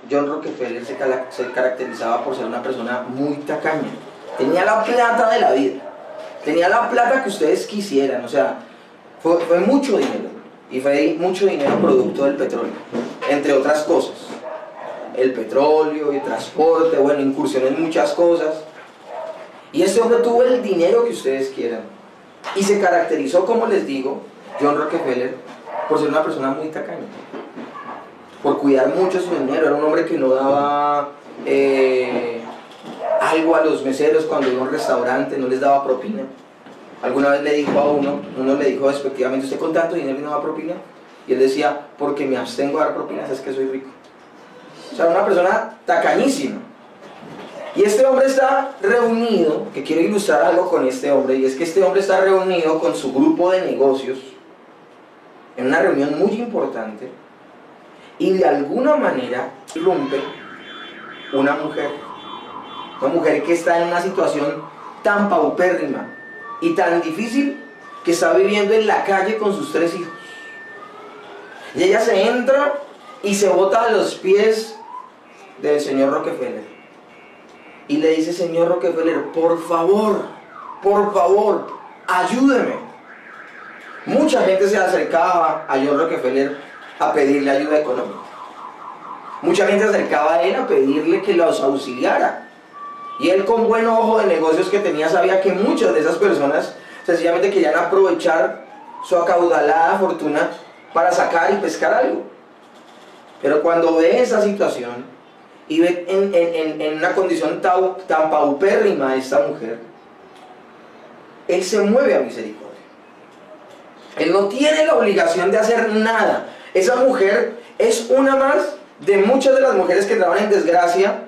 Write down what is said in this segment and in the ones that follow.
John Rockefeller se caracterizaba por ser una persona muy tacaña. Tenía la plata de la vida, tenía la plata que ustedes quisieran, o sea, fue mucho dinero, y fue mucho dinero producto del petróleo, entre otras cosas. El petróleo, el transporte, bueno, incursionó en muchas cosas. Y este hombre tuvo el dinero que ustedes quieran. Y se caracterizó, como les digo, John Rockefeller, por ser una persona muy tacaña, por cuidar mucho su dinero. Era un hombre que no daba algo a los meseros cuando iba a un restaurante, no les daba propina. Alguna vez le dijo a uno le dijo despectivamente: ¿usted con tanto dinero no da propina? Y él decía: porque me abstengo de dar propinas, es que soy rico. O sea, una persona tacañísima. Y este hombre está reunido, que quiero ilustrar algo con este hombre, y es que este hombre está reunido con su grupo de negocios en una reunión muy importante, y de alguna manera irrumpe una mujer que está en una situación tan paupérrima y tan difícil, que está viviendo en la calle con sus 3 hijos. Y ella se entra y se bota a los pies del señor Rockefeller y le dice: señor Rockefeller, por favor, ayúdeme. Mucha gente se acercaba a John Rockefeller a pedirle ayuda económica. Mucha gente se acercaba a él a pedirle que los auxiliara. Y él, con buen ojo de negocios que tenía, sabía que muchas de esas personas sencillamente querían aprovechar su acaudalada fortuna para sacar y pescar algo. Pero cuando ve esa situación y ve en una condición tan paupérrima a esta mujer, él se mueve a misericordia. Él no tiene la obligación de hacer nada. Esa mujer es una más de muchas de las mujeres que entraban en desgracia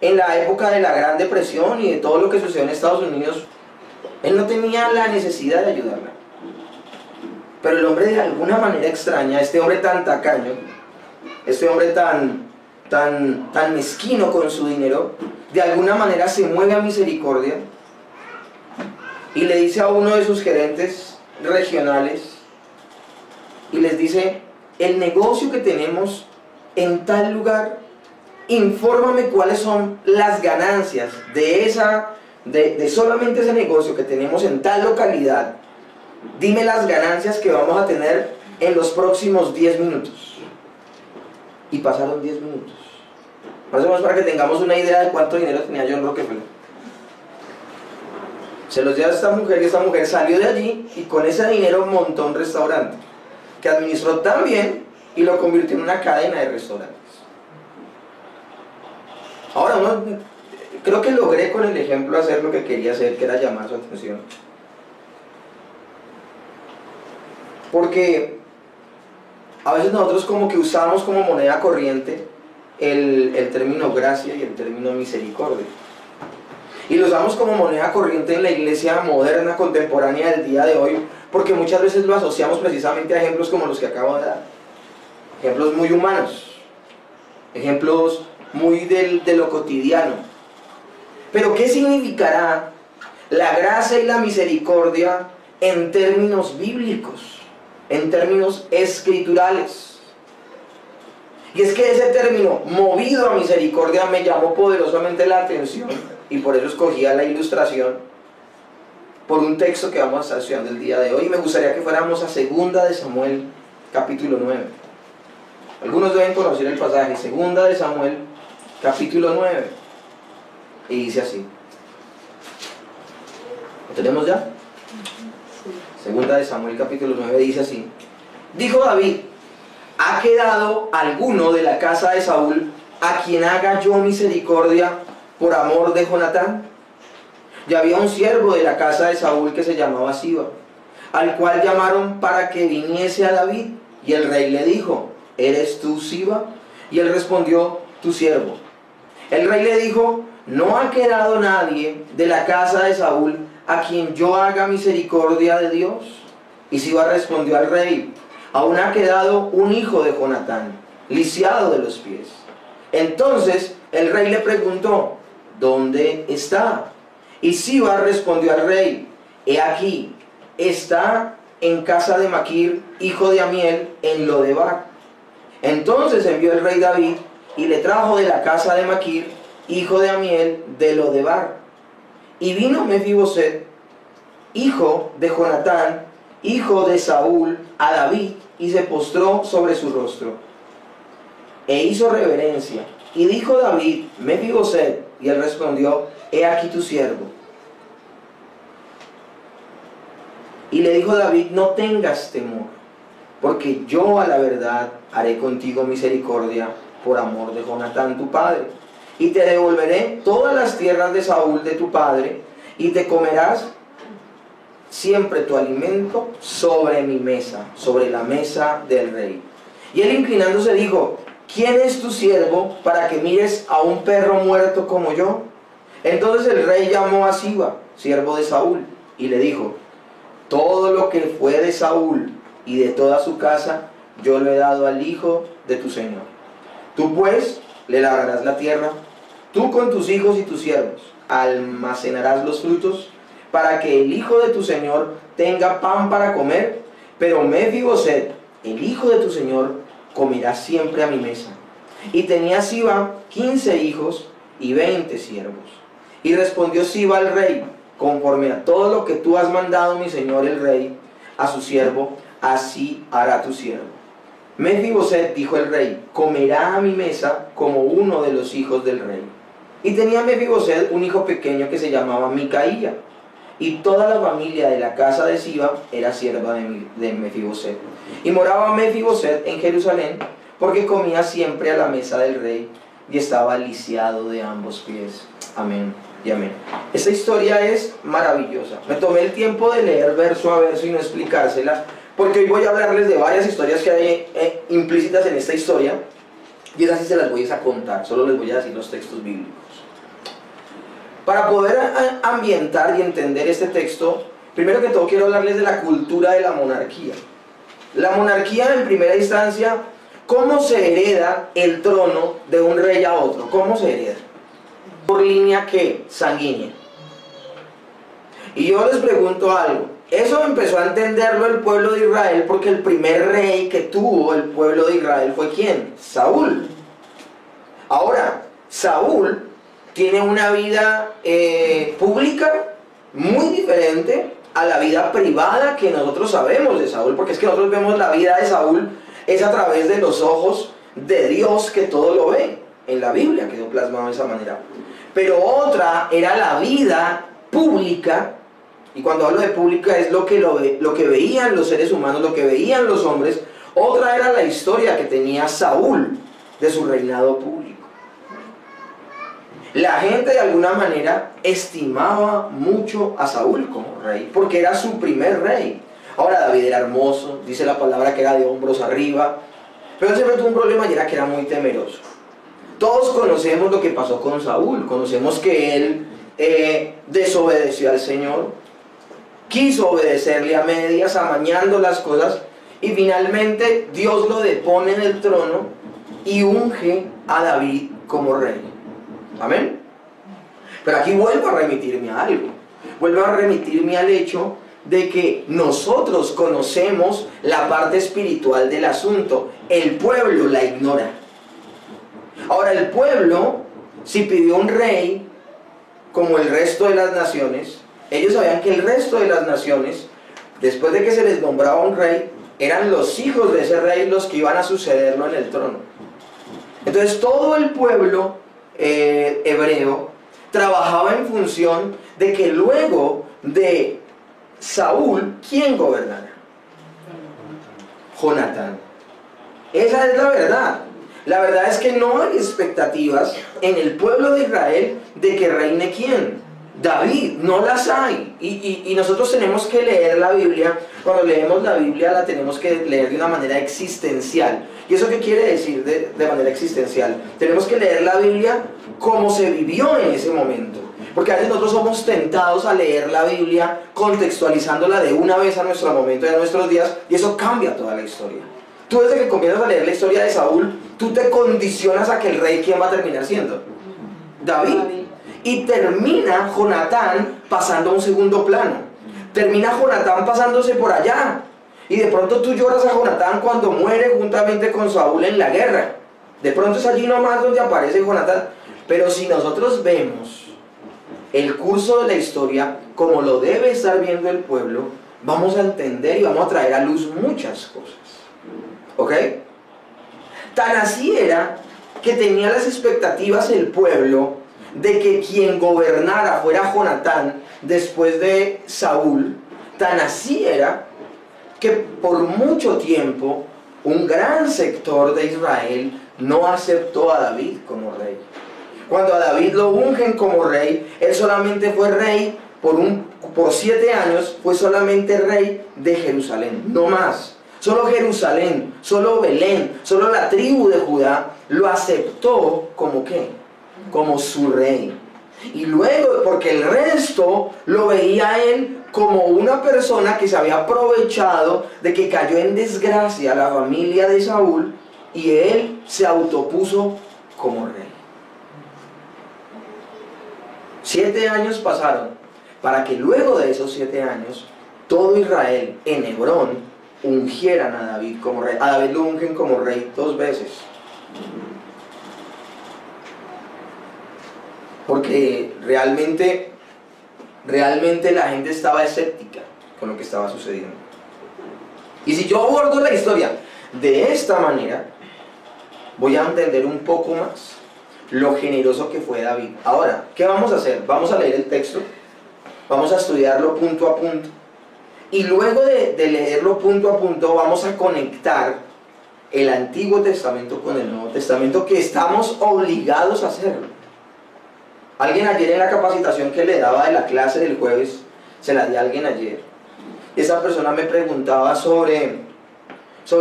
en la época de la Gran Depresión y de todo lo que sucedió en Estados Unidos. Él no tenía la necesidad de ayudarla. Pero el hombre, de alguna manera extraña, este hombre tan tacaño, este hombre tan mezquino con su dinero, de alguna manera se mueve a misericordia y le dice a uno de sus gerentes regionales, y les dice: el negocio que tenemos en tal lugar, infórmame cuáles son las ganancias de solamente ese negocio que tenemos en tal localidad. Dime las ganancias que vamos a tener en los próximos 10 minutos. Y pasaron 10 minutos. Más o menos para que tengamos una idea de cuánto dinero tenía John Rockefeller. Se los dio a esta mujer, y esta mujer salió de allí y con ese dinero montó un restaurante que administró tan bien y lo convirtió en una cadena de restaurantes. Ahora, creo que logré con el ejemplo hacer lo que quería hacer, que era llamar su atención. Porque a veces nosotros como que usamos como moneda corriente el término gracia y el término misericordia. Y lo usamos como moneda corriente en la iglesia moderna, contemporánea del día de hoy, porque muchas veces lo asociamos precisamente a ejemplos como los que acabo de dar. Ejemplos muy humanos, ejemplos muy de lo cotidiano. Pero ¿qué significará la gracia y la misericordia en términos bíblicos, en términos escriturales? Y es que ese término, movido a misericordia, me llamó poderosamente la atención, y por eso escogía la ilustración por un texto que vamos a estar estudiando el día de hoy. Y me gustaría que fuéramos a 2 de Samuel, capítulo 9. Algunos deben conocer el pasaje, 2 de Samuel, capítulo 9. Y dice así. ¿Lo tenemos ya? 2 de Samuel, capítulo 9, dice así. Dijo David: ¿ha quedado alguno de la casa de Saúl a quien haga yo misericordia por amor de Jonatán? Y había un siervo de la casa de Saúl que se llamaba Siba, al cual llamaron para que viniese a David. Y el rey le dijo: ¿eres tú Siba? Y él respondió: tu siervo. El rey le dijo: no ha quedado nadie de la casa de Saúl a quien yo haga misericordia de Dios. Y Siba respondió al rey: aún ha quedado un hijo de Jonatán, lisiado de los pies. Entonces el rey le preguntó: ¿dónde está? Y Siba respondió al rey: he aquí, está en casa de Maquir, hijo de Amiel, en Lodebar. Entonces envió el rey David y le trajo de la casa de Maquir, hijo de Amiel, de Lodebar. Y vino Mefiboset, hijo de Jonatán, hijo de Saúl, a David, y se postró sobre su rostro, e hizo reverencia. Y dijo David, Mefiboset, y él respondió, he aquí tu siervo. Y le dijo David, no tengas temor, porque yo a la verdad haré contigo misericordia por amor de Jonatán tu padre. Y te devolveré todas las tierras de Saúl de tu padre, y te comerás siempre tu alimento sobre mi mesa, sobre la mesa del rey. Y él inclinándose dijo, ¿quién es tu siervo para que mires a un perro muerto como yo? Entonces el rey llamó a Siba, siervo de Saúl, y le dijo, todo lo que fue de Saúl y de toda su casa, yo lo he dado al hijo de tu señor. Tú pues le labrarás la tierra, tú con tus hijos y tus siervos, almacenarás los frutos, para que el hijo de tu señor tenga pan para comer, pero Mefiboset, el hijo de tu señor, comerá siempre a mi mesa. Y tenía Siba 15 hijos y 20 siervos. Y respondió Siba al rey, conforme a todo lo que tú has mandado, mi señor el rey, a su siervo, así hará tu siervo. Mefiboset, dijo el rey, comerá a mi mesa como uno de los hijos del rey. Y tenía Mefiboset un hijo pequeño que se llamaba Micaía, y toda la familia de la casa de Siba era sierva de Mefiboset. Y moraba Mefiboset en Jerusalén, porque comía siempre a la mesa del rey, y estaba lisiado de ambos pies. Amén y amén. Esta historia es maravillosa. Me tomé el tiempo de leer verso a verso y no explicársela, porque hoy voy a hablarles de varias historias que hay implícitas en esta historia, y esas sí se las voy a contar, solo les voy a decir los textos bíblicos. Para poder ambientar y entender este texto, primero que todo quiero hablarles de la cultura de la monarquía. La monarquía, en primera instancia, ¿cómo se hereda el trono de un rey a otro? ¿Cómo se hereda? ¿Por línea qué? Sanguínea. Y yo les pregunto algo. Eso empezó a entenderlo el pueblo de Israel porque el primer rey que tuvo el pueblo de Israel fue ¿quién? Saúl. Ahora, Saúl tiene una vida pública muy diferente a la vida privada que nosotros sabemos de Saúl, porque es que nosotros vemos la vida de Saúl es a través de los ojos de Dios que todo lo ve. En la Biblia quedó plasmado de esa manera. Pero otra era la vida pública, y cuando hablo de pública es lo que veían los seres humanos, lo que veían los hombres. Otra era la historia que tenía Saúl de su reinado público. La gente de alguna manera estimaba mucho a Saúl como rey, porque era su primer rey. Ahora David era hermoso, dice la palabra que era de hombros arriba, pero él siempre tuvo un problema y era que era muy temeroso. Todos conocemos lo que pasó con Saúl, conocemos que él desobedeció al Señor, quiso obedecerle a medias, amañando las cosas, y finalmente Dios lo depone en el trono y unge a David como rey. Amén. Pero aquí vuelvo a remitirme a algo. Vuelvo a remitirme al hecho de que nosotros conocemos la parte espiritual del asunto. El pueblo la ignora. Ahora, el pueblo, si pidió un rey como el resto de las naciones, ellos sabían que el resto de las naciones, después de que se les nombraba un rey, eran los hijos de ese rey los que iban a sucederlo en el trono. Entonces todo el pueblo hebreo trabajaba en función de que luego de Saúl, ¿quién gobernara? Jonatán. Esa es la verdad. La verdad es que no hay expectativas en el pueblo de Israel de que reine ¿quién? David. No las hay. Y nosotros tenemos que leer la Biblia. Cuando leemos la Biblia la tenemos que leer de una manera existencial. ¿Y eso qué quiere decir de manera existencial? Tenemos que leer la Biblia como se vivió en ese momento. Porque a veces nosotros somos tentados a leer la Biblia contextualizándola de una vez a nuestro momento y a nuestros días, y eso cambia toda la historia. Tú desde que comienzas a leer la historia de Saúl, tú te condicionas a que el rey, ¿quién va a terminar siendo? David. Y termina Jonatán pasando a un segundo plano. Termina Jonatán pasándose por allá. Y de pronto tú lloras a Jonatán cuando muere juntamente con Saúl en la guerra. De pronto es allí nomás donde aparece Jonatán. Pero si nosotros vemos el curso de la historia como lo debe estar viendo el pueblo, vamos a entender y vamos a traer a luz muchas cosas. ¿Ok? Tan así era que tenía las expectativas el pueblo de que quien gobernara fuera Jonatán después de Saúl. Tan así era que por mucho tiempo un gran sector de Israel no aceptó a David como rey. Cuando a David lo ungen como rey, él solamente fue rey por 7 años, fue solamente rey de Jerusalén, no más. Solo Jerusalén, solo Belén, solo la tribu de Judá lo aceptó como ¿qué? Como su rey. Y luego, porque el resto lo veía a él como una persona que se había aprovechado de que cayó en desgracia la familia de Saúl, y él se autopuso como rey. 7 años pasaron para que luego de esos 7 años todo Israel en Hebrón ungieran a David como rey. A David lo ungen como rey 2 veces. Porque realmente la gente estaba escéptica con lo que estaba sucediendo. Y si yo abordo la historia de esta manera, voy a entender un poco más lo generoso que fue David. Ahora, ¿qué vamos a hacer? Vamos a leer el texto, vamos a estudiarlo punto a punto, y luego de leerlo punto a punto vamos a conectar el Antiguo Testamento con el Nuevo Testamento, que estamos obligados a hacerlo. Alguien ayer en la capacitación que le daba de la clase del jueves, se la di a alguien ayer, esa persona me preguntaba sobre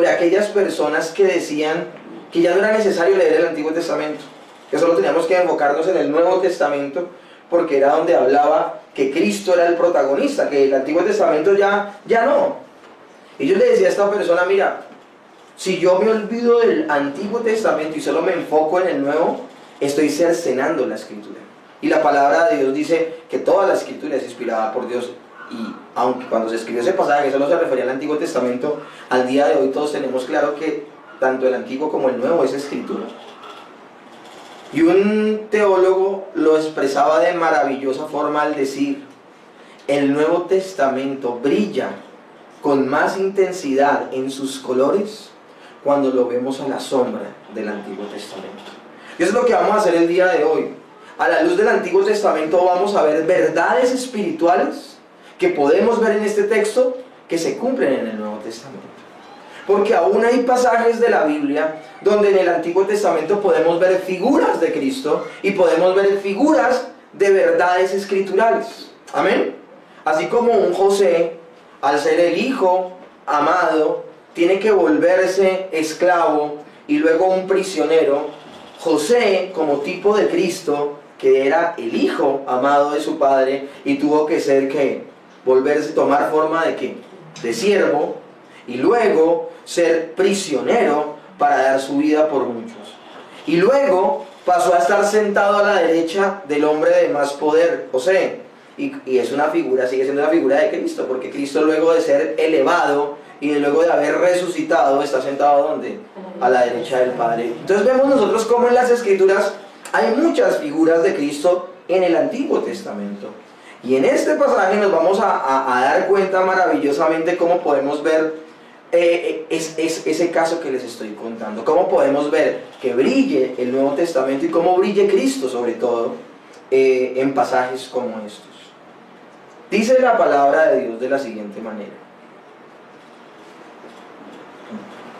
aquellas personas que decían que ya no era necesario leer el Antiguo Testamento, que solo teníamos que enfocarnos en el Nuevo Testamento, porque era donde hablaba que Cristo era el protagonista, que el Antiguo Testamento ya no. Y yo le decía a esta persona, mira, si yo me olvido del Antiguo Testamento y solo me enfoco en el Nuevo, estoy cercenando la Escritura. Y la palabra de Dios dice que toda la Escritura es inspirada por Dios. Y aunque cuando se escribió ese pasaje solo se refería al Antiguo Testamento, al día de hoy todos tenemos claro que tanto el Antiguo como el Nuevo es Escritura. Y un teólogo lo expresaba de maravillosa forma al decir: el Nuevo Testamento brilla con más intensidad en sus colores cuando lo vemos a la sombra del Antiguo Testamento. Y eso es lo que vamos a hacer el día de hoy. A la luz del Antiguo Testamento vamos a ver verdades espirituales que podemos ver en este texto que se cumplen en el Nuevo Testamento. Porque aún hay pasajes de la Biblia donde en el Antiguo Testamento podemos ver figuras de Cristo y podemos ver figuras de verdades escriturales. Amén. Así como un José, al ser el hijo amado, tiene que volverse esclavo y luego un prisionero, José, como tipo de Cristo, que era el hijo amado de su padre y tuvo que ser tomar forma de ¿qué? De siervo, y luego ser prisionero para dar su vida por muchos. Y luego pasó a estar sentado a la derecha del hombre de más poder, José. Y es una figura, sigue siendo una figura de Cristo, porque Cristo, luego de ser elevado y luego de haber resucitado, está sentado ¿dónde? A la derecha del Padre. Entonces vemos nosotros cómo en las Escrituras hay muchas figuras de Cristo en el Antiguo Testamento. Y en este pasaje nos vamos a dar cuenta maravillosamente cómo podemos ver ese caso que les estoy contando. Cómo podemos ver que brille el Nuevo Testamento y cómo brille Cristo sobre todo en pasajes como estos. Dice la palabra de Dios de la siguiente manera: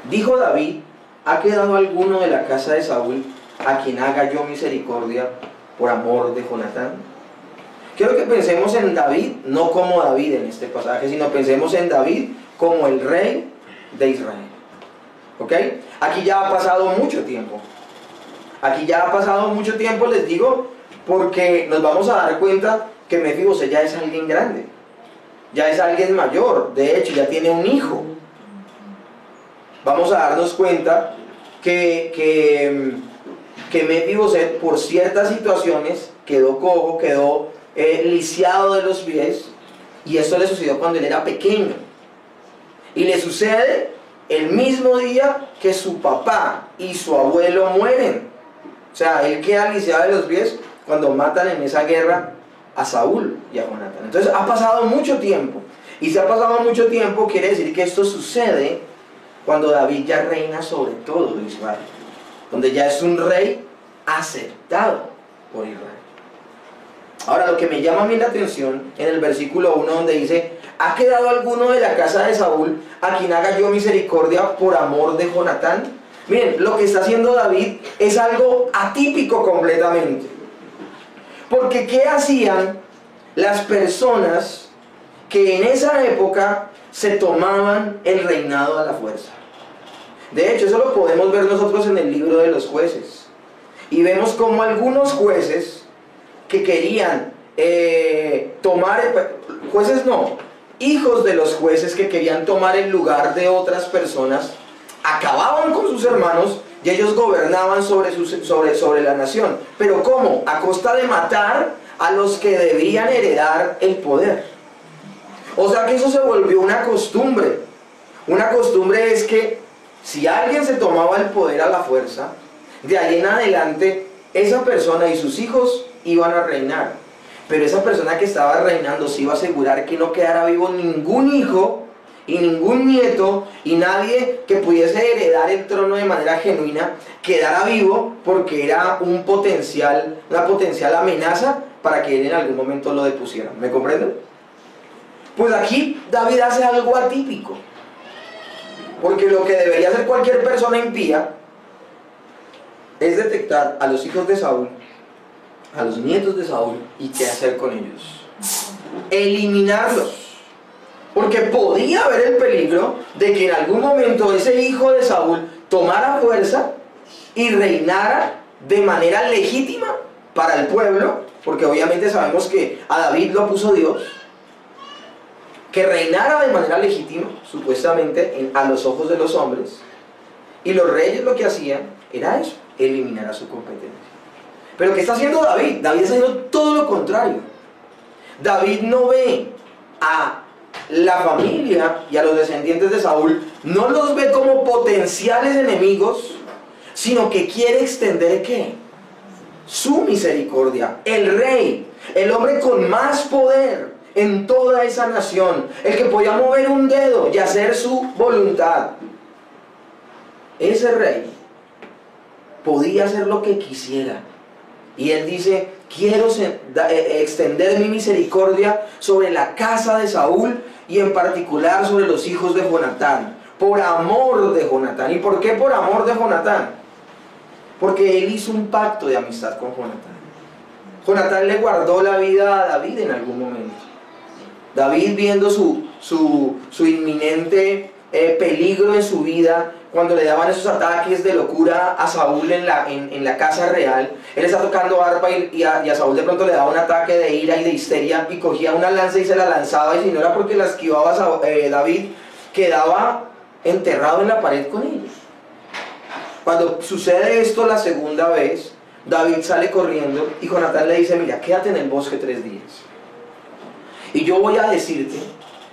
dijo David, ¿ha quedado alguno de la casa de Saúl a quien haga yo misericordia por amor de Jonatán? Quiero que pensemos en David, no como David en este pasaje, sino pensemos en David como el rey de Israel. ¿Ok? Aquí ya ha pasado mucho tiempo. Aquí ya ha pasado mucho tiempo, les digo, porque nos vamos a dar cuenta que Mefibosé ya es alguien grande, ya es alguien mayor, de hecho ya tiene un hijo. Vamos a darnos cuenta que Mefibosé, por ciertas situaciones, quedó cojo, quedó lisiado de los pies, y esto le sucedió cuando él era pequeño. Y le sucede el mismo día que su papá y su abuelo mueren. O sea, él queda lisiado de los pies cuando matan en esa guerra a Saúl y a Jonatán. Entonces ha pasado mucho tiempo. Y si ha pasado mucho tiempo, quiere decir que esto sucede cuando David ya reina sobre todo Israel, donde ya es un rey aceptado por Israel. Ahora, lo que me llama a mí la atención en el versículo 1, donde dice: ¿ha quedado alguno de la casa de Saúl a quien haga yo misericordia por amor de Jonatán? Miren, lo que está haciendo David es algo atípico completamente. Porque ¿qué hacían las personas que en esa época se tomaban el reinado a la fuerza? De hecho, eso lo podemos ver nosotros en el libro de los jueces. Y vemos como algunos jueces que querían hijos de los jueces que querían tomar el lugar de otras personas, acababan con sus hermanos y ellos gobernaban sobre la nación. ¿Pero cómo? A costa de matar a los que debían heredar el poder. O sea que eso se volvió una costumbre. Una costumbre es que si alguien se tomaba el poder a la fuerza, de ahí en adelante esa persona y sus hijos iban a reinar. Pero esa persona que estaba reinando se iba a asegurar que no quedara vivo ningún hijo y ningún nieto, y nadie que pudiese heredar el trono de manera genuina quedara vivo, porque era una potencial amenaza para que él en algún momento lo depusiera. ¿Me comprenden? Pues aquí David hace algo atípico, porque lo que debería hacer cualquier persona impía es detectar a los hijos de Saúl, a los nietos de Saúl, y qué hacer con ellos. Eliminarlos. Porque podía haber el peligro de que en algún momento ese hijo de Saúl tomara fuerza y reinara de manera legítima para el pueblo, porque obviamente sabemos que a David lo puso Dios, que reinara de manera legítima, supuestamente, a los ojos de los hombres, y los reyes lo que hacían era eso, eliminar a su competencia. Pero ¿qué está haciendo David? David está haciendo todo lo contrario. David no ve a la familia y a los descendientes de Saúl, no los ve como potenciales enemigos, sino que quiere extender ¿qué? Su misericordia. El rey, el hombre con más poder en toda esa nación, el que podía mover un dedo y hacer su voluntad, ese rey podía hacer lo que quisiera. Y él dice: quiero extender mi misericordia sobre la casa de Saúl, y en particular sobre los hijos de Jonatán, por amor de Jonatán. ¿Y por qué por amor de Jonatán? Porque él hizo un pacto de amistad con Jonatán. Jonatán le guardó la vida a David en algún momento. David, viendo su inminente peligro en su vida, cuando le daban esos ataques de locura a Saúl en la casa real, él está tocando arpa y a Saúl de pronto le daba un ataque de ira y de histeria, y cogía una lanza y se la lanzaba, y si no era porque la esquivaba David, quedaba enterrado en la pared con ellos. Cuando sucede esto la segunda vez, David sale corriendo y Jonatán le dice: mira, quédate en el bosque 3 días y yo voy a decirte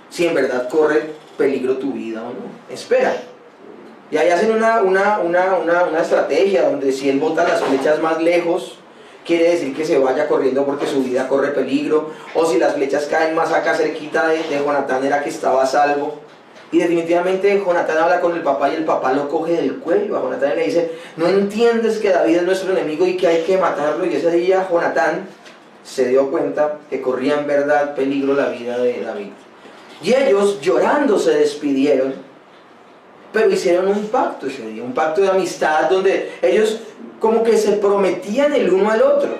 si en verdad corre peligro tu vida o no. Espera. Y ahí hacen una estrategia donde si él bota las flechas más lejos, quiere decir que se vaya corriendo porque su vida corre peligro, o si las flechas caen más acá cerquita de Jonatán, era que estaba a salvo. Y definitivamente Jonatán habla con el papá y el papá lo coge del cuello a Jonatán y le dice: ¿no entiendes que David es nuestro enemigo y que hay que matarlo? Y ese día Jonatán se dio cuenta que corría en verdad peligro la vida de David. Y ellos llorando se despidieron, pero hicieron un pacto ese día, un pacto de amistad, donde ellos como que se prometían el uno al otro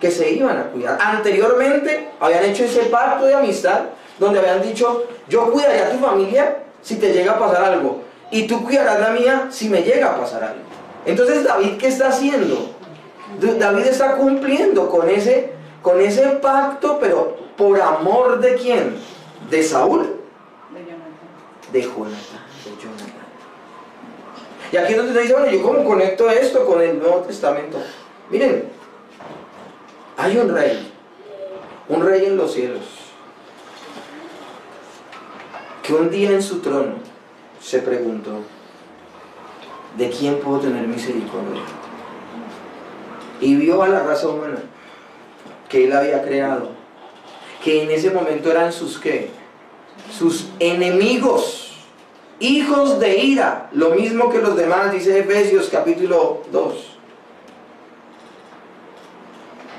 que se iban a cuidar. Anteriormente habían hecho ese pacto de amistad donde habían dicho: yo cuidaré a tu familia si te llega a pasar algo, y tú cuidarás la mía si me llega a pasar algo. Entonces David, ¿qué está haciendo? David está cumpliendo con ese pacto, pero ¿por amor de quién? ¿De Saúl? De Jonatán. Y aquí es donde se dice: bueno, ¿yo cómo conecto esto con el Nuevo Testamento? Miren, hay un rey en los cielos, que un día en su trono se preguntó: ¿de quién puedo tener misericordia? Y vio a la raza humana que él había creado, que en ese momento eran sus ¿qué? Sus enemigos, hijos de ira, lo mismo que los demás, dice Efesios capítulo 2.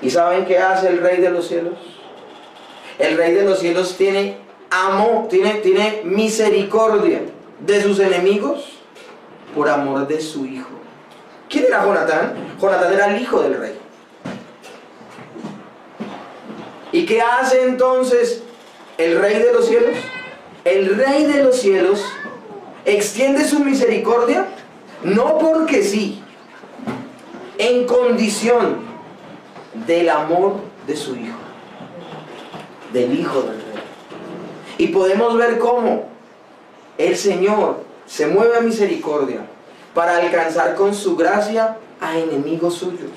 ¿Y saben qué hace el Rey de los cielos? El Rey de los cielos tiene amor, tiene misericordia de sus enemigos por amor de su hijo. ¿Quién era Jonatán? Jonatán era el hijo del rey. ¿Y qué hace entonces el Rey de los cielos? El Rey de los cielos extiende su misericordia no porque sí, en condición del amor de su hijo, del hijo del rey. Y podemos ver cómo el Señor se mueve a misericordia para alcanzar con su gracia a enemigos suyos.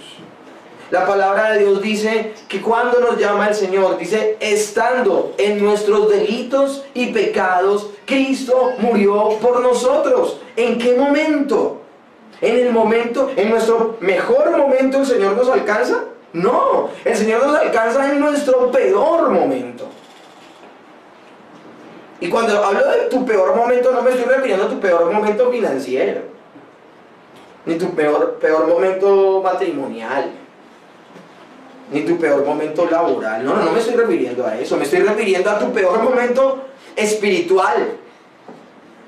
La palabra de Dios dice que cuando nos llama el Señor, dice: estando en nuestros delitos y pecados, Cristo murió por nosotros. ¿En qué momento? ¿En nuestro mejor momento el Señor nos alcanza? No, el Señor nos alcanza en nuestro peor momento. Y cuando hablo de tu peor momento, no me estoy refiriendo a tu peor momento financiero, ni tu peor momento matrimonial, ni tu peor momento laboral. No me estoy refiriendo a eso. Me estoy refiriendo a tu peor momento espiritual,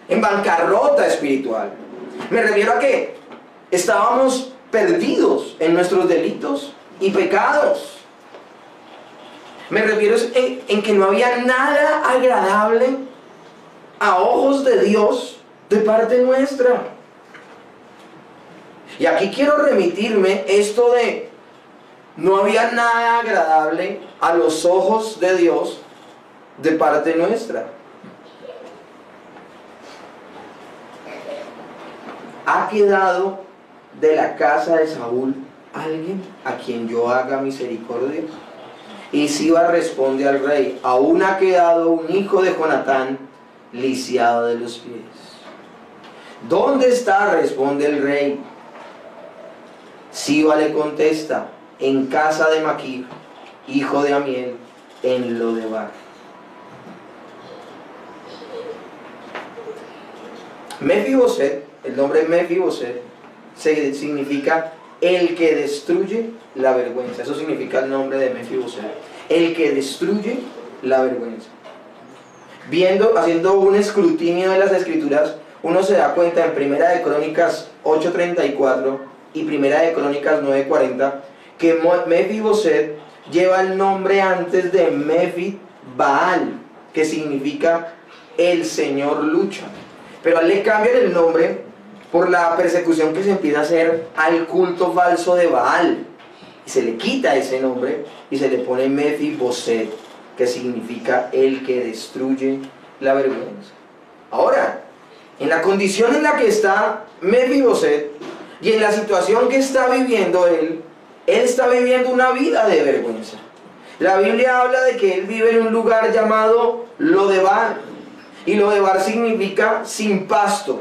en bancarrota espiritual. Me refiero a que estábamos perdidos en nuestros delitos y pecados. Me refiero en que no había nada agradable a ojos de Dios de parte nuestra. Y aquí quiero remitirme esto de: no había nada agradable a los ojos de Dios de parte nuestra. ¿Ha quedado de la casa de Saúl alguien a quien yo haga misericordia? Y Siba responde al rey: aún ha quedado un hijo de Jonatán lisiado de los pies. ¿Dónde está?, responde el rey. Siba le contesta: en casa de Maquir, hijo de Amiel, en Lodebar. Mefiboset, el nombre Mefiboset, significa el que destruye la vergüenza. Eso significa el nombre de Mefiboset, el que destruye la vergüenza. Haciendo un escrutinio de las escrituras, uno se da cuenta en Primera de Crónicas 8:34 y Primera de Crónicas 9:40 que Mefiboset lleva el nombre antes de Mefid Baal, que significa el Señor lucha. Pero a él le cambian el nombre por la persecución que se empieza a hacer al culto falso de Baal, y se le quita ese nombre y se le pone Mefiboset, que significa el que destruye la vergüenza. Ahora, en la condición en la que está Mefiboset y en la situación que está viviendo él está viviendo una vida de vergüenza. La Biblia habla de que él vive en un lugar llamado Lodebar, y Lodebar significa sin pasto,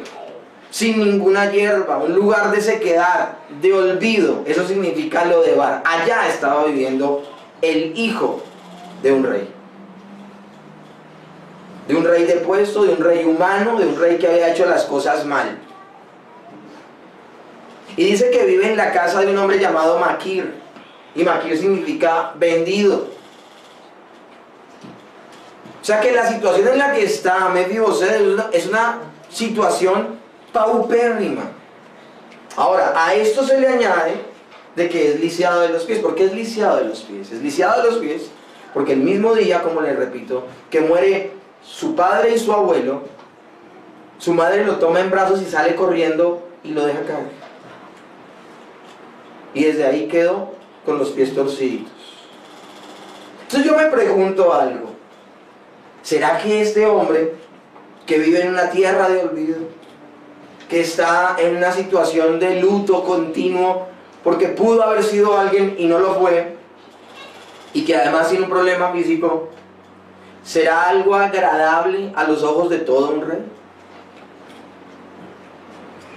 sin ninguna hierba, un lugar de sequedad, de olvido. Eso significa Lodebar. Allá estaba viviendo el hijo de un rey. De un rey depuesto, de un rey humano, de un rey que había hecho las cosas mal. Y dice que vive en la casa de un hombre llamado Maquir. Y Maquir significa vendido. O sea que la situación en la que está Mefiboset es una situación paupérrima. Ahora, a esto se le añade de que es lisiado de los pies. ¿Por qué es lisiado de los pies? Es lisiado de los pies porque el mismo día, como les repito, que muere su padre y su abuelo, su madre lo toma en brazos y sale corriendo y lo deja caer. Y desde ahí quedó con los pies torcidos. Entonces yo me pregunto algo: ¿será que este hombre que vive en una tierra de olvido, que está en una situación de luto continuo porque pudo haber sido alguien y no lo fue, y que además tiene un problema físico, será algo agradable a los ojos de todo un rey?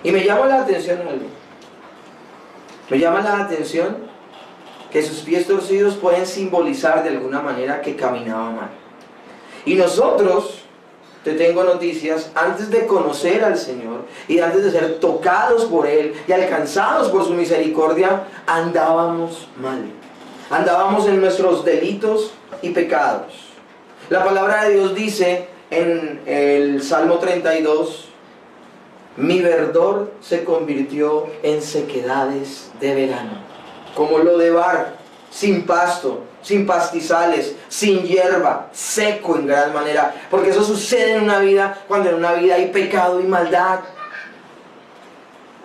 Y me llama la atención algo. Me llama la atención que sus pies torcidos pueden simbolizar de alguna manera que caminaba mal. Y nosotros, te tengo noticias, antes de conocer al Señor y antes de ser tocados por Él y alcanzados por su misericordia, andábamos mal. Andábamos en nuestros delitos y pecados. La palabra de Dios dice en el Salmo 32, mi verdor se convirtió en sequedades de verano, como lo de Bar, sin pasto, sin pastizales, sin hierba, seco en gran manera, porque eso sucede en una vida cuando en una vida hay pecado y maldad.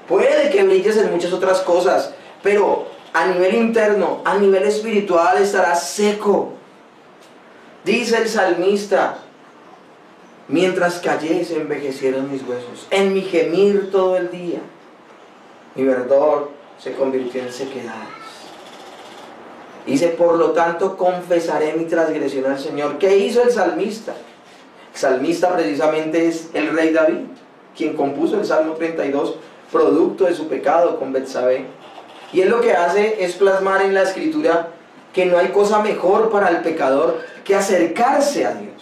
Puede que brilles en muchas otras cosas, pero a nivel interno, a nivel espiritual estarás seco. Dice el salmista, mientras callé se envejecieron mis huesos, en mi gemir todo el día, mi verdor se convirtió en sequedades. Dice, por lo tanto confesaré mi transgresión al Señor. ¿Qué hizo el salmista? El salmista precisamente es el rey David, quien compuso el Salmo 32, producto de su pecado con Betsabé. Y él lo que hace es plasmar en la escritura que no hay cosa mejor para el pecador que acercarse a Dios.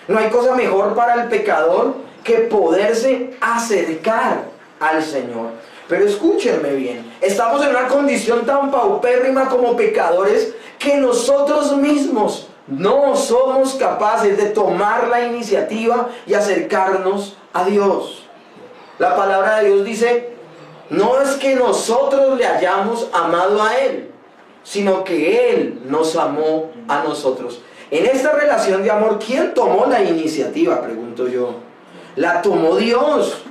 No hay cosa mejor para el pecador que poderse acercar al Señor. Pero escúchenme bien, estamos en una condición tan paupérrima como pecadores que nosotros mismos no somos capaces de tomar la iniciativa y acercarnos a Dios. La palabra de Dios dice, no es que nosotros le hayamos amado a Él, sino que Él nos amó a nosotros. En esta relación de amor, ¿quién tomó la iniciativa? Pregunto yo. La tomó Dios.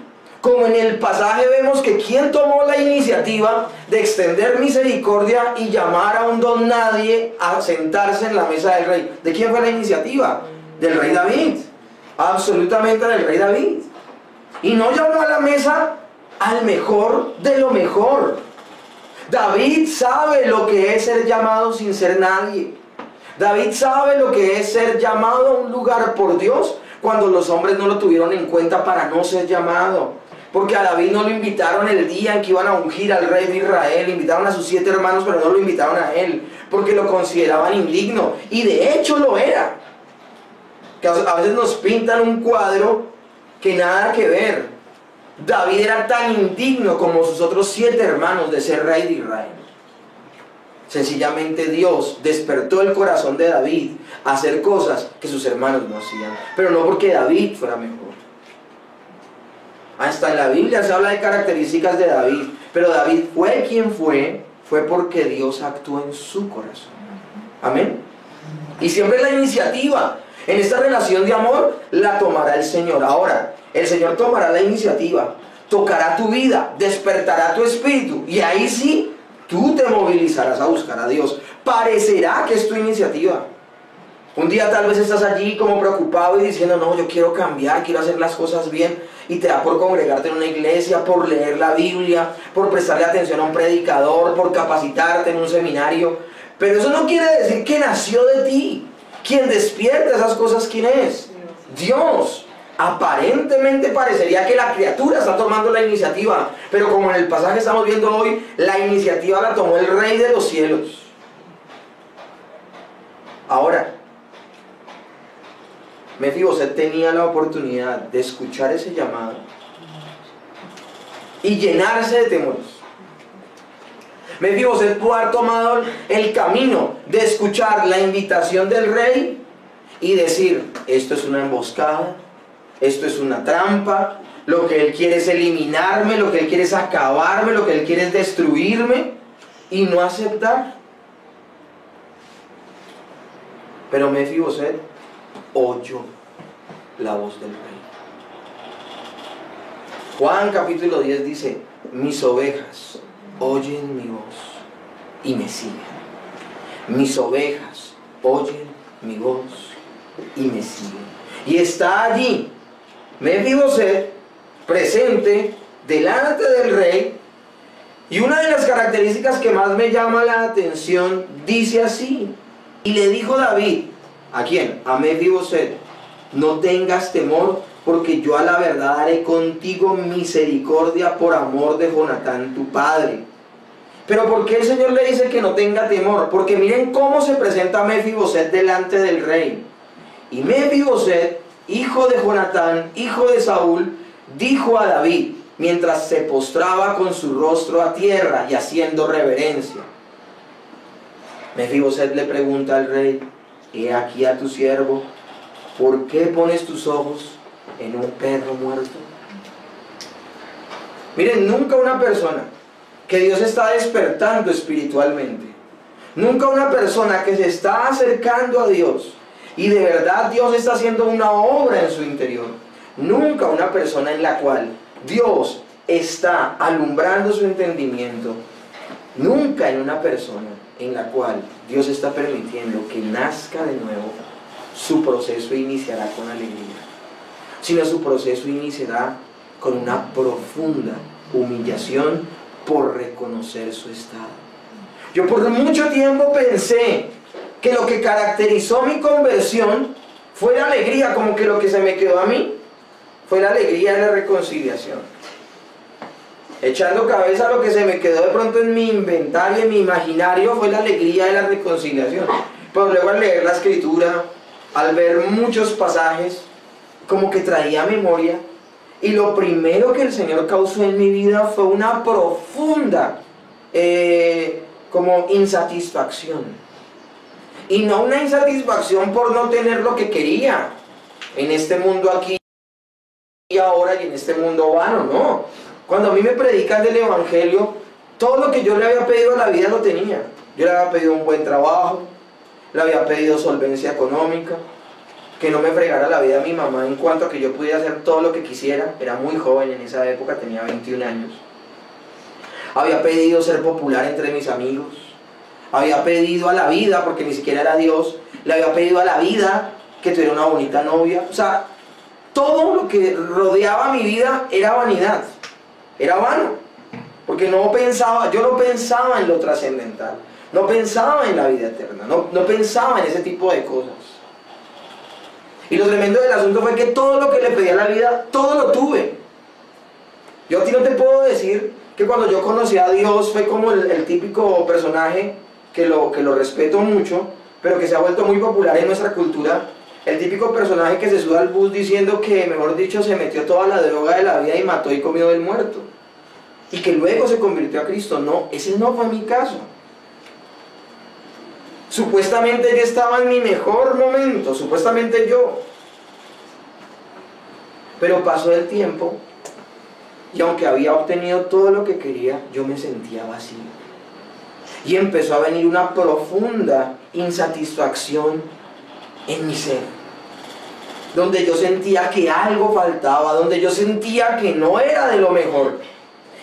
Como en el pasaje vemos que ¿quién tomó la iniciativa de extender misericordia y llamar a un don nadie a sentarse en la mesa del rey? ¿De quién fue la iniciativa? Del rey David. Absolutamente del rey David. Y no llamó a la mesa al mejor de lo mejor. David sabe lo que es ser llamado sin ser nadie. David sabe lo que es ser llamado a un lugar por Dios cuando los hombres no lo tuvieron en cuenta para no ser llamado. Porque a David no lo invitaron el día en que iban a ungir al rey de Israel. Invitaron a sus 7 hermanos, pero no lo invitaron a él, porque lo consideraban indigno. Y de hecho lo era. Que a veces nos pintan un cuadro que nada que ver. David era tan indigno como sus otros 7 hermanos de ser rey de Israel. Sencillamente Dios despertó el corazón de David a hacer cosas que sus hermanos no hacían. Pero no porque David fuera mejor. Hasta en la Biblia se habla de características de David, pero David fue quien fue porque Dios actuó en su corazón. Amén. Y siempre la iniciativa en esta relación de amor la tomará el Señor. Ahora, el Señor tomará la iniciativa, tocará tu vida, despertará tu espíritu, y ahí sí, tú te movilizarás a buscar a Dios. Parecerá que es tu iniciativa. Un día tal vez estás allí como preocupado y diciendo, no, yo quiero cambiar, quiero hacer las cosas bien, y te da por congregarte en una iglesia, por leer la Biblia, por prestarle atención a un predicador, por capacitarte en un seminario. Pero eso no quiere decir que nació de ti. Quien despierta esas cosas, ¿quién es? Dios. Aparentemente parecería que la criatura está tomando la iniciativa, pero como en el pasaje estamos viendo hoy, la iniciativa la tomó el Rey de los cielos. Ahora, Mefiboset tenía la oportunidad de escuchar ese llamado y llenarse de temores. Mefiboset pudo haber tomado el camino de escuchar la invitación del rey y decir, esto es una emboscada, esto es una trampa, lo que él quiere es eliminarme, lo que él quiere es acabarme, lo que él quiere es destruirme, y no aceptar. Pero Mefiboset oyó la voz del rey. Juan capítulo 10 dice, mis ovejas oyen mi voz y me siguen. Mis ovejas oyen mi voz y me siguen. Y está allí Mefiboset presente delante del rey, y una de las características que más me llama la atención dice así: y le dijo David, ¿a quién? A Mefiboset, no tengas temor porque yo a la verdad haré contigo misericordia por amor de Jonatán tu padre. Pero ¿por qué el Señor le dice que no tenga temor? Porque miren cómo se presenta Mefiboset delante del rey. Y Mefiboset, hijo de Jonatán, hijo de Saúl, dijo a David, mientras se postraba con su rostro a tierra y haciendo reverencia. Mefiboset le pregunta al rey, he aquí a tu siervo, ¿por qué pones tus ojos en un perro muerto? Miren, nunca una persona que Dios está despertando espiritualmente, nunca una persona que se está acercando a Dios y de verdad Dios está haciendo una obra en su interior, nunca una persona en la cual Dios está alumbrando su entendimiento, nunca en una persona en la cual Dios está permitiendo que nazca de nuevo, su proceso iniciará con alegría, sino su proceso iniciará con una profunda humillación por reconocer su estado. Yo por mucho tiempo pensé que lo que caracterizó mi conversión fue la alegría, como que lo que se me quedó a mí fue la alegría de la reconciliación. Echando cabeza, lo que se me quedó de pronto en mi inventario, en mi imaginario, fue la alegría de la reconciliación. Pero luego al leer la escritura, al ver muchos pasajes, como que traía memoria, y lo primero que el Señor causó en mi vida fue una profunda como insatisfacción. Y no una insatisfacción por no tener lo que quería en este mundo aquí y ahora y en este mundo vano, no. Cuando a mí me predican del Evangelio, todo lo que yo le había pedido a la vida lo tenía. Yo le había pedido un buen trabajo, le había pedido solvencia económica, que no me fregara la vida a mi mamá en cuanto a que yo pudiera hacer todo lo que quisiera. Era muy joven en esa época, tenía 21 años. Había pedido ser popular entre mis amigos. Había pedido a la vida, porque ni siquiera era Dios, le había pedido a la vida que tuviera una bonita novia. O sea, todo lo que rodeaba mi vida era vanidad, era vano, porque no pensaba, yo no pensaba en lo trascendental, no pensaba en la vida eterna, no pensaba en ese tipo de cosas. Y lo tremendo del asunto fue que todo lo que le pedí a la vida, todo lo tuve. Yo a ti no te puedo decir que cuando yo conocí a Dios fue como el típico personaje que lo respeto mucho, pero que se ha vuelto muy popular en nuestra cultura. El típico personaje que se sube al bus diciendo que, mejor dicho, se metió toda la droga de la vida y mató y comió del muerto. Y que luego se convirtió a Cristo. No, ese no fue mi caso. Supuestamente yo estaba en mi mejor momento, supuestamente yo. Pero pasó el tiempo y aunque había obtenido todo lo que quería, yo me sentía vacío. Y empezó a venir una profunda insatisfacción en mi ser, donde yo sentía que algo faltaba, donde yo sentía que no era de lo mejor.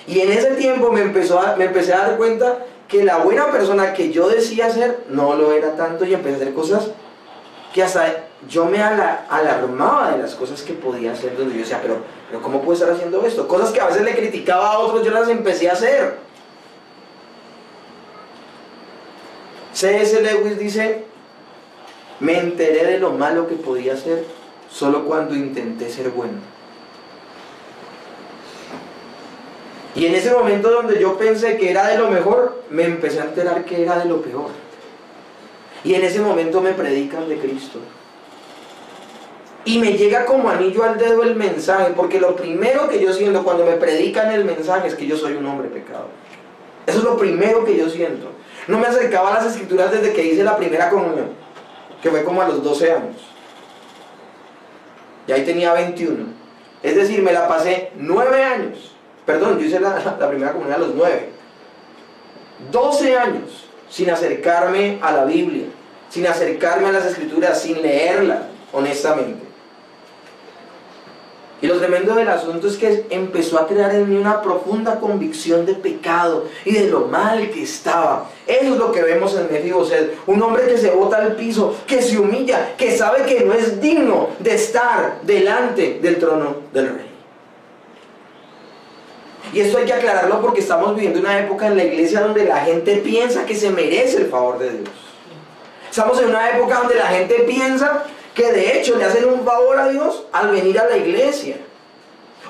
Y en ese tiempo me empecé a dar cuenta que la buena persona que yo decía ser no lo era tanto, y empecé a hacer cosas que hasta yo me alarmaba de las cosas que podía hacer, donde yo decía, pero ¿cómo puedo estar haciendo esto? Cosas que a veces le criticaba a otros, yo las empecé a hacer. C.S. Lewis dice, me enteré de lo malo que podía hacer solo cuando intenté ser bueno. Y en ese momento donde yo pensé que era de lo mejor, me empecé a enterar que era de lo peor. Y en ese momento me predican de Cristo. Y me llega como anillo al dedo el mensaje, porque lo primero que yo siento cuando me predican el mensaje es que yo soy un hombre pecador. Eso es lo primero que yo siento. No me acercaba a las escrituras desde que hice la primera comunión, que fue como a los 12 años. Y ahí tenía 21. Es decir, me la pasé 9 años. Perdón, yo hice la primera comunión a los 9. 12 años sin acercarme a la Biblia, sin acercarme a las escrituras, sin leerlas, honestamente. Y lo tremendo del asunto es que empezó a crear en mí una profunda convicción de pecado y de lo mal que estaba. Eso es lo que vemos en Mefiboset, un hombre que se bota al piso, que se humilla, que sabe que no es digno de estar delante del trono del rey. Y esto hay que aclararlo porque estamos viviendo una época en la iglesia donde la gente piensa que se merece el favor de Dios. Estamos en una época donde la gente piensa que de hecho le hacen un favor a Dios al venir a la iglesia,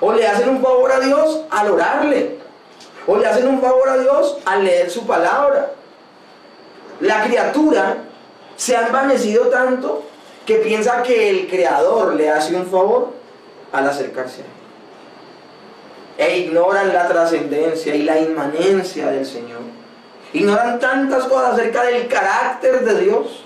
o le hacen un favor a Dios al orarle, o le hacen un favor a Dios al leer su palabra. La criatura se ha envanecido tanto que piensa que el Creador le hace un favor al acercarse a Él. E ignoran la trascendencia y la inmanencia del Señor. Ignoran tantas cosas acerca del carácter de Dios.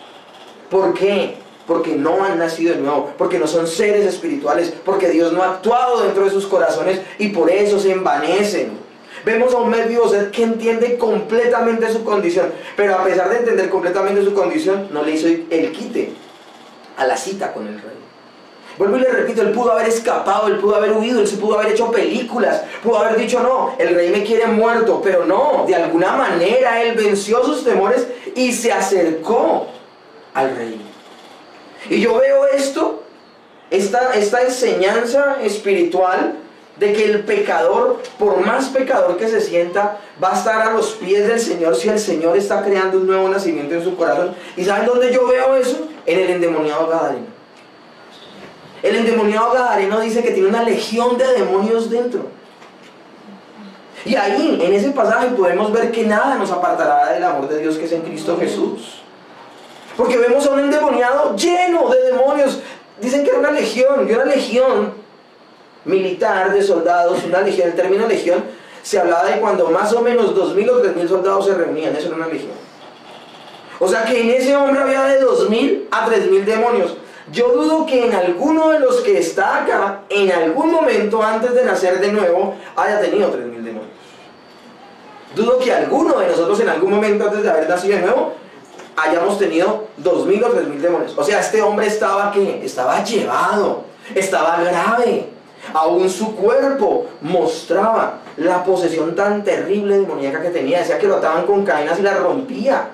¿Por qué? Porque no han nacido de nuevo, porque no son seres espirituales, porque Dios no ha actuado dentro de sus corazones y por eso se envanecen. Vemos a un Mefiboset que entiende completamente su condición, pero a pesar de entender completamente su condición, no le hizo el quite a la cita con el rey. Vuelvo y le repito, él pudo haber escapado, él pudo haber huido, él se pudo haber hecho películas, pudo haber dicho no, el rey me quiere muerto, pero no, de alguna manera él venció sus temores y se acercó al rey. Y yo veo esta enseñanza espiritual de que el pecador, por más pecador que se sienta, va a estar a los pies del Señor si el Señor está creando un nuevo nacimiento en su corazón. ¿Y saben dónde yo veo eso? En el endemoniado gadareno. El endemoniado gadareno dice que tiene una legión de demonios dentro. Y ahí, en ese pasaje, podemos ver que nada nos apartará del amor de Dios que es en Cristo Jesús. Porque vemos a un endemoniado lleno de demonios. Dicen que era una legión, y una legión militar de soldados, una legión, el término legión, se hablaba de cuando más o menos 2.000 o 3.000 soldados se reunían, eso era una legión. O sea que en ese hombre había de 2.000 a 3.000 demonios. Yo dudo que en alguno de los que está acá, en algún momento antes de nacer de nuevo, haya tenido 3.000 demonios. Dudo que alguno de nosotros en algún momento antes de haber nacido de nuevo, hayamos tenido 2.000 o 3.000 demonios. O sea, este hombre estaba ¿qué? Estaba llevado, estaba grave. Aún su cuerpo mostraba la posesión tan terrible demoníaca que tenía. Decía que lo ataban con cadenas y la rompía,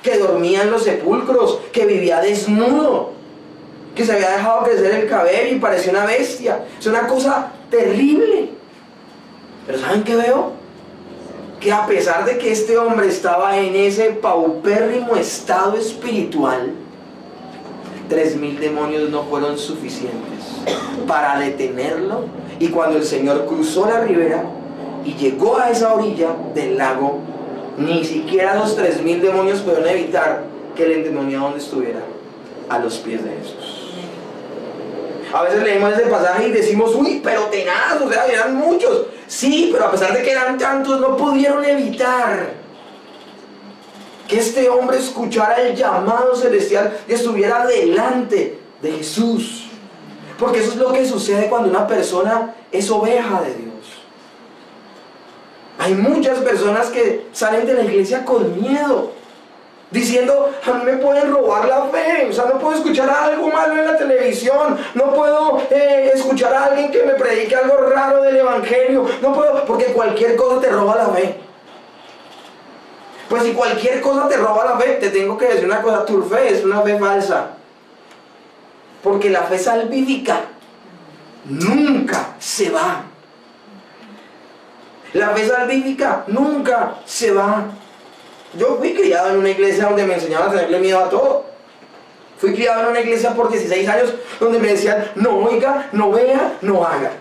que dormía en los sepulcros, que vivía desnudo, que se había dejado crecer el cabello y parecía una bestia. Es una cosa terrible. Pero ¿saben qué veo? Que a pesar de que este hombre estaba en ese paupérrimo estado espiritual, 3.000 demonios no fueron suficientes para detenerlo. Y cuando el Señor cruzó la ribera y llegó a esa orilla del lago, ni siquiera los 3.000 demonios pudieron evitar que el endemoniado donde estuviera a los pies de Jesús. A veces leemos ese pasaje y decimos, uy, pero tenaz, o sea, eran muchos. Sí, pero a pesar de que eran tantos, no pudieron evitar que este hombre escuchara el llamado celestial y estuviera delante de Jesús. Porque eso es lo que sucede cuando una persona es oveja de Dios. Hay muchas personas que salen de la iglesia con miedo, diciendo, a mí me pueden robar la fe, o sea, no puedo escuchar algo malo en la televisión, no puedo escuchar a alguien que me predique algo raro del evangelio, no puedo, porque cualquier cosa te roba la fe. Pues si cualquier cosa te roba la fe, te tengo que decir una cosa, tu fe es una fe falsa. Porque la fe salvífica nunca se va. La fe salvífica nunca se va. Yo fui criado en una iglesia donde me enseñaban a tenerle miedo a todo. Fui criado en una iglesia por 16 años donde me decían, no oiga, no vea, no haga.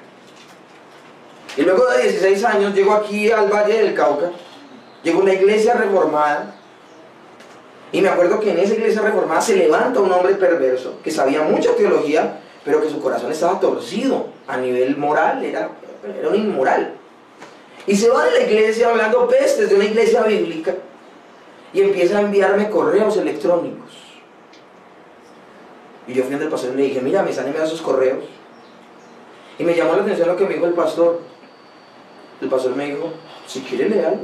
Y luego de 16 años llego aquí al Valle del Cauca. Llegó una iglesia reformada y me acuerdo que en esa iglesia reformada se levanta un hombre perverso que sabía mucha teología, pero que su corazón estaba torcido a nivel moral, era un inmoral. Y se va de la iglesia hablando pestes de una iglesia bíblica y empieza a enviarme correos electrónicos. Y yo fui ante el pastor y le dije, mira, me salen esos correos. Y me llamó la atención lo que me dijo el pastor. El pastor me dijo, si quieres léalos.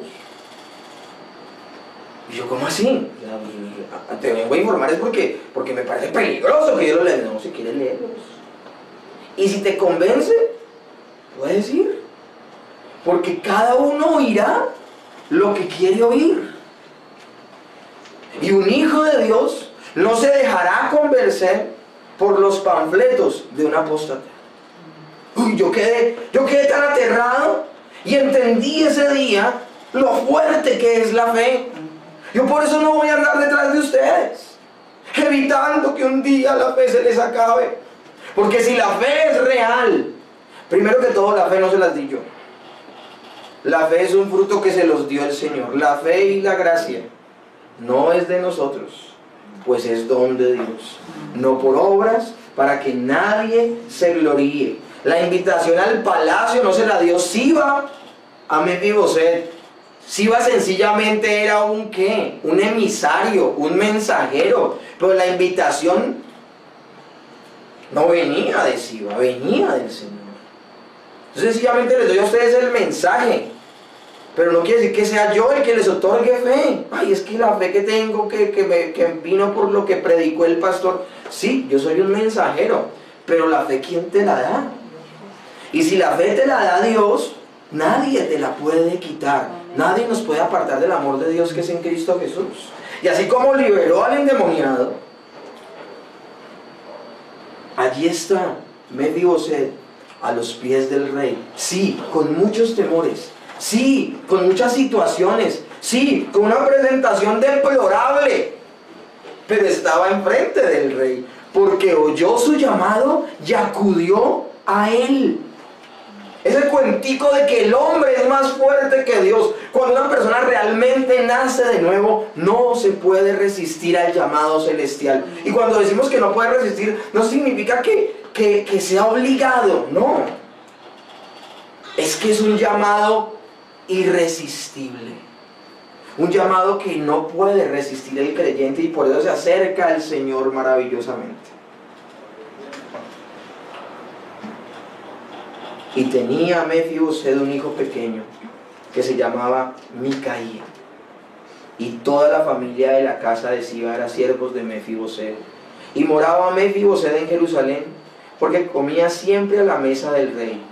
Y yo, ¿cómo así? Te vengo a informar es porque me parece peligroso que yo lo lea. No, si quieres leerlos. Y si te convence, puedes ir. Porque cada uno oirá lo que quiere oír. Y un hijo de Dios no se dejará convencer por los panfletos de un apóstata. Uy, yo quedé tan aterrado y entendí ese día lo fuerte que es la fe. Yo por eso no voy a andar detrás de ustedes. evitando que un día la fe se les acabe. Porque si la fe es real, primero que todo, la fe no se las di yo. La fe es un fruto que se los dio el Señor. La fe y la gracia no es de nosotros, pues es don de Dios. No por obras, para que nadie se gloríe. La invitación al palacio no se la dio Siba a Mefiboset. Siba sencillamente era un ¿qué? Un emisario, un mensajero. Pero la invitación no venía de Siba, venía del Señor. Entonces sencillamente les doy a ustedes el mensaje. Pero no quiere decir que sea yo el que les otorgue fe. Ay, es que la fe que tengo, que vino por lo que predicó el pastor. Sí, yo soy un mensajero. Pero la fe, ¿quién te la da? Y si la fe te la da Dios, nadie te la puede quitar. Nadie nos puede apartar del amor de Dios que es en Cristo Jesús. Y así como liberó al endemoniado, allí está Mefiboset a los pies del rey. Sí, con muchos temores. Sí, con muchas situaciones. Sí, con una presentación deplorable. Pero estaba enfrente del rey, porque oyó su llamado y acudió a él. Ese cuentico de que el hombre es más fuerte que Dios. Cuando una persona realmente nace de nuevo, no se puede resistir al llamado celestial. Y cuando decimos que no puede resistir, no significa que sea obligado, no. Es que es un llamado irresistible. Un llamado que no puede resistir el creyente, y por eso se acerca al Señor maravillosamente. Y tenía Mefiboset un hijo pequeño que se llamaba Micaía. Y toda la familia de la casa de Siba era siervos de Mefiboset. Y moraba Mefiboset en Jerusalén, porque comía siempre a la mesa del rey.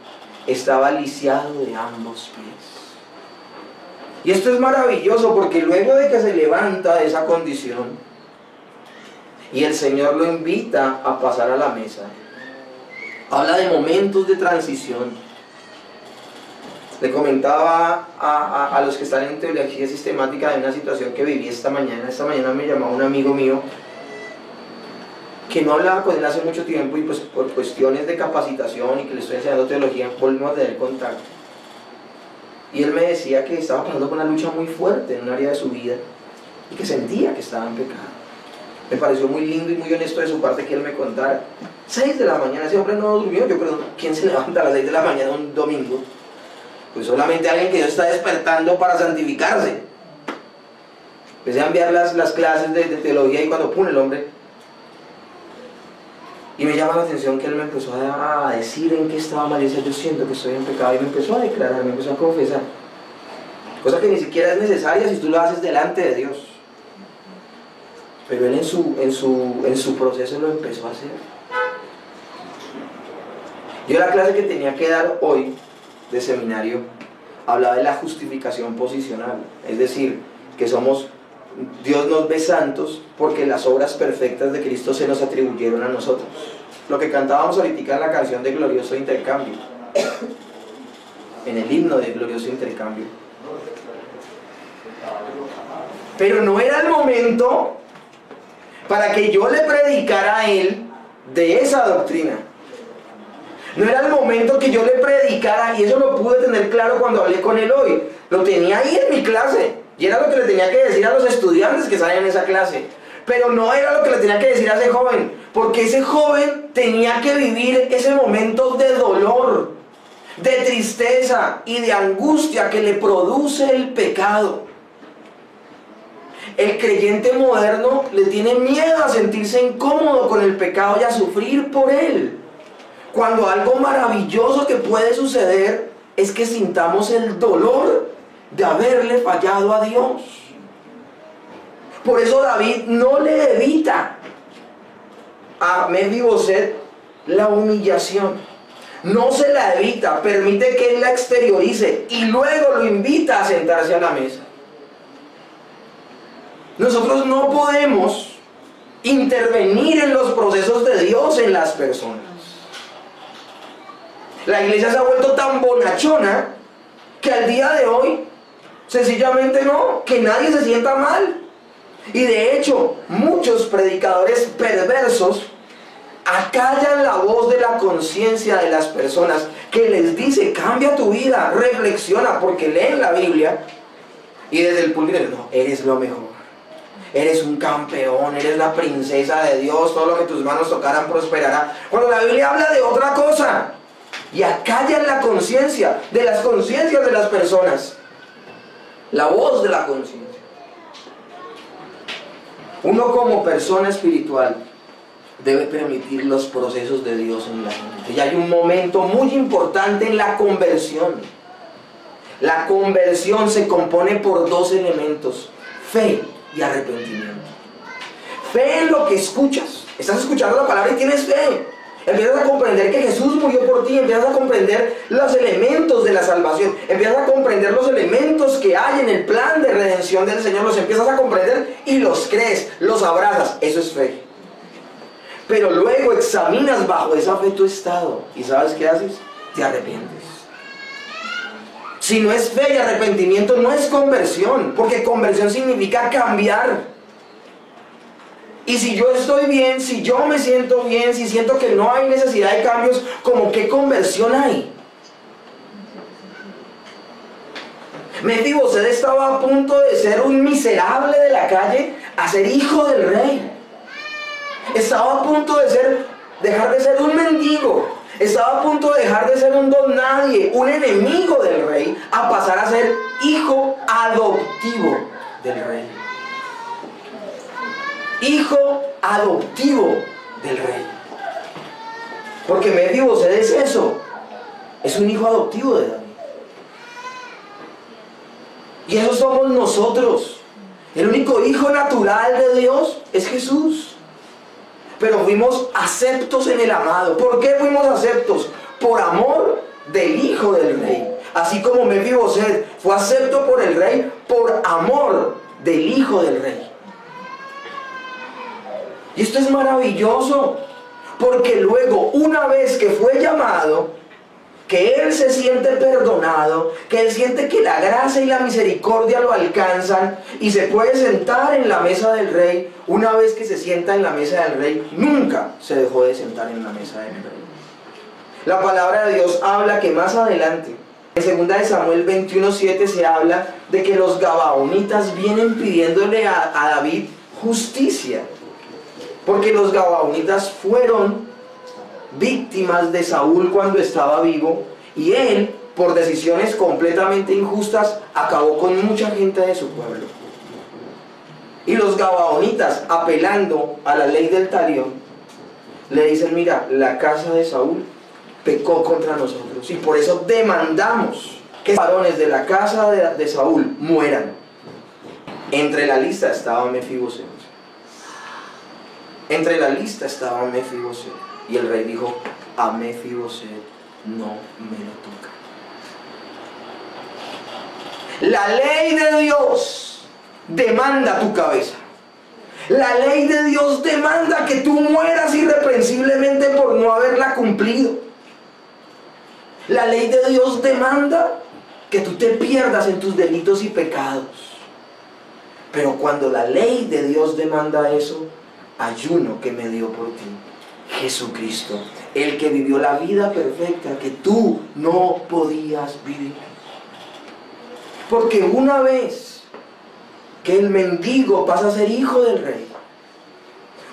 Estaba lisiado de ambos pies. Y esto es maravilloso, porque luego de que se levanta de esa condición y el Señor lo invita a pasar a la mesa, habla de momentos de transición. Le comentaba a los que están en teología sistemática de una situación que viví esta mañana. Esta mañana me llamó un amigo mío que no hablaba con él hace mucho tiempo, y pues por cuestiones de capacitación y que le estoy enseñando teología, volvimos a tener contacto. Y él me decía que estaba pasando por una lucha muy fuerte en un área de su vida y que sentía que estaba en pecado. Me pareció muy lindo y muy honesto de su parte que él me contara. 6 de la mañana, ese hombre no durmió. Yo creo, ¿quién se levanta a las 6 de la mañana un domingo? Pues solamente alguien que Dios está despertando para santificarse. Empecé a enviar las clases de teología, y cuando pone el hombre, y me llama la atención que él me empezó a decir en qué estaba mal. Y decía, yo siento que estoy en pecado, y me empezó a declarar, me empezó a confesar, cosa que ni siquiera es necesaria si tú lo haces delante de Dios. Pero él en su proceso lo empezó a hacer. Yo la clase que tenía que dar hoy de seminario hablaba de la justificación posicional, es decir, que Dios nos ve santos porque las obras perfectas de Cristo se nos atribuyeron a nosotros. Lo que cantábamos ahorita en la canción de Glorioso Intercambio, en el himno de Glorioso Intercambio. Pero no era el momento para que yo le predicara a él de esa doctrina. No era el momento que yo le predicara, y eso lo pude tener claro cuando hablé con él hoy. Lo tenía ahí en mi clase, y era lo que le tenía que decir a los estudiantes que estaban en esa clase. Pero no era lo que le tenía que decir a ese joven, porque ese joven tenía que vivir ese momento de dolor, de tristeza y de angustia que le produce el pecado. El creyente moderno le tiene miedo a sentirse incómodo con el pecado y a sufrir por él, cuando algo maravilloso que puede suceder es que sintamos el dolor de haberle fallado a Dios. Por eso David no le evita a Mefiboset la humillación, no se la evita, permite que él la exteriorice y luego lo invita a sentarse a la mesa. Nosotros no podemos intervenir en los procesos de Dios en las personas. La iglesia se ha vuelto tan bonachona que al día de hoy sencillamente no, que nadie se sienta mal. Y de hecho, muchos predicadores perversos acallan la voz de la conciencia de las personas, que les dice: cambia tu vida, reflexiona, porque leen la Biblia y desde el púlpito dicen: no, eres lo mejor, eres un campeón, eres la princesa de Dios, todo lo que tus manos tocaran prosperará, cuando la Biblia habla de otra cosa. Y acallan la conciencia, de las conciencias de las personas, la voz de la conciencia. Uno como persona espiritual debe permitir los procesos de Dios en la gente. Y hay un momento muy importante en la conversión. La conversión se compone por dos elementos: fe y arrepentimiento. Fe en lo que escuchas. Estás escuchando la palabra y tienes fe. Empiezas a comprender que Jesús murió por ti, empiezas a comprender los elementos de la salvación, empiezas a comprender los elementos que hay en el plan de redención del Señor, los empiezas a comprender y los crees, los abrazas. Eso es fe. Pero luego examinas bajo esa fe tu estado y ¿sabes qué haces? Te arrepientes. Si no es fe y arrepentimiento, no es conversión, porque conversión significa cambiar. Y si yo estoy bien, si yo me siento bien, si siento que no hay necesidad de cambios, ¿cómo qué conversión hay? Mefiboset estaba a punto de ser un miserable de la calle a ser hijo del rey. Estaba a punto de dejar de ser un mendigo. Estaba a punto de dejar de ser un don nadie, un enemigo del rey, a pasar a ser hijo adoptivo del rey. Hijo adoptivo del rey. Porque Mefiboset es eso. Es un hijo adoptivo de David. Y eso somos nosotros. El único hijo natural de Dios es Jesús. Pero fuimos aceptos en el amado. ¿Por qué fuimos aceptos? Por amor del hijo del rey. Así como Mefiboset fue acepto por el rey, por amor del hijo del rey. Y esto es maravilloso, porque luego, una vez que fue llamado, que él se siente perdonado, que él siente que la gracia y la misericordia lo alcanzan y se puede sentar en la mesa del rey, una vez que se sienta en la mesa del rey, nunca se dejó de sentar en la mesa del rey. La palabra de Dios habla que más adelante, en 2 Samuel 21:7, se habla de que los gabaonitas vienen pidiéndole a David justicia. Porque los gabaonitas fueron víctimas de Saúl cuando estaba vivo, y él, por decisiones completamente injustas, acabó con mucha gente de su pueblo. Y los gabaonitas, apelando a la ley del talión, le dicen: mira, la casa de Saúl pecó contra nosotros, y por eso demandamos que los varones de la casa de Saúl mueran. Entre la lista estaba Mefiboset. Entre la lista estaba Mefiboset. Y el rey dijo: a Mefiboset no me lo toca. La ley de Dios demanda tu cabeza. La ley de Dios demanda que tú mueras irreprensiblemente por no haberla cumplido. La ley de Dios demanda que tú te pierdas en tus delitos y pecados. Pero cuando la ley de Dios demanda eso, hay uno que me dio por ti: Jesucristo, el que vivió la vida perfecta que tú no podías vivir. Porque una vez que el mendigo pasa a ser hijo del rey,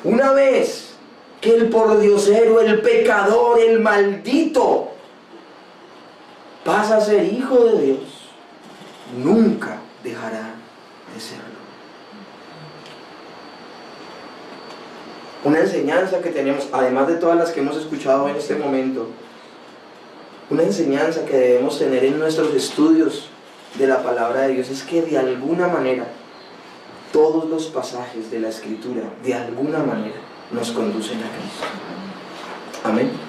una vez que el pordiosero, el pecador, el maldito pasa a ser hijo de Dios, nunca dejará de serlo. Una enseñanza que tenemos, además de todas las que hemos escuchado en este momento, una enseñanza que debemos tener en nuestros estudios de la palabra de Dios, es que de alguna manera todos los pasajes de la Escritura, de alguna manera, nos conducen a Cristo. Amén.